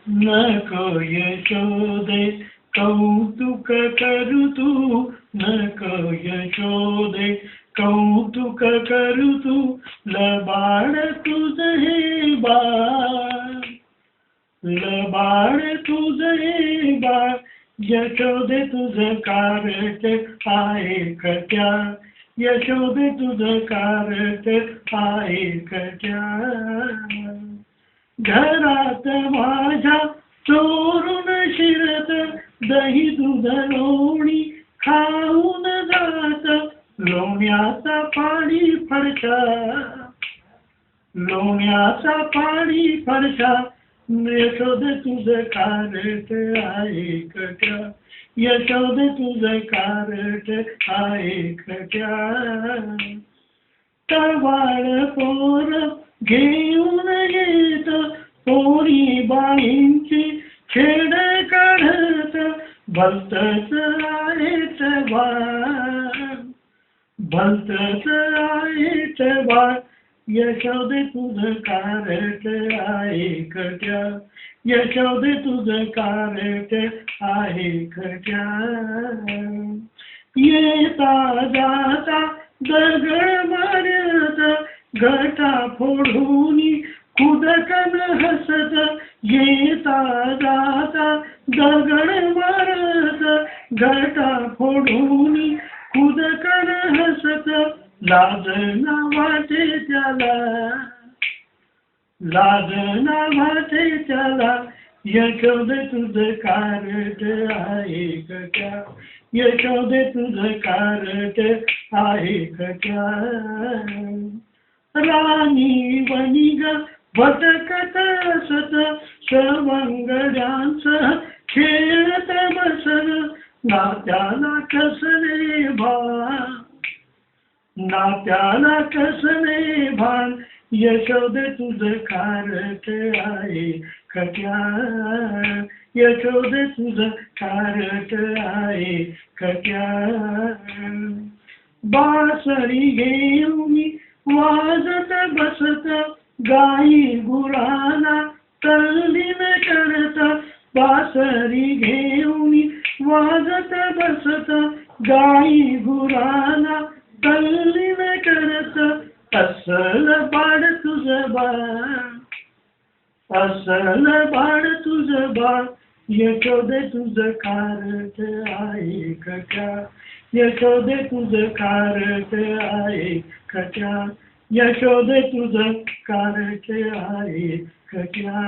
नको यशोदे कौतुक करू तू, नको यशोदे कौतुक करू तू, लबाड तुझ हे बाळ, लबाड तुझ हे बाळ, यशोदे तुझ कारट आहे कट्या, यशोदे तुझ कारट आहे कट्या. घरात माझ्या चोरून शिरत, दही दूध लोणी खाऊन जात, लोण्याचा पाणी फडशा, लोण्याचा पाणी फडशा, यशोदे तुझ कारट आहे कट्या, यशोदे तुझ कारट आहे कट्या. टवाळ पोर घेऊन येत, पोरी बाईंची छेड काढत, भलतच आहेच बाळ, भलतच आहेच बाळ, यशोदे तुझ कारट आहे कट्या, यशोदे तुझ कारट आहे कट्या. येता जाता दगड मारत, घटा फोडून खुदकन हसत, येता जाता दगड मारत, घटा फोडून खुदकन हसत, लाज ना वाटे त्याला, लाज ना वाटे त्याला, यशोदे तुझ कारट आहे कट्या, यशोदे तुझ कारट आहे कट्या. राणी वनिग भटकत असत, सवंगड्यांचं खेळत बसत, नात्याला कसले भान, नात्याला कसले भान, यशोदे तुझ कारट आहे कट्या, यशोदे तुझ कारट आहे कट्या. बासरी घेऊन वाजत बसत, गाई गुराला तल्लीन करत, बासरी घेऊन वाजत बसत, गाई गुराला तल्लीन करत, अस्सल बाळ तुझ बाळ, अस्सल बाळ तुझ बाळ, यशोदे तुझ कारट आहे कट्या, यशोदे तुझ कारट आहे कट्या, यशोदे तुझ कारट आहे कट्या.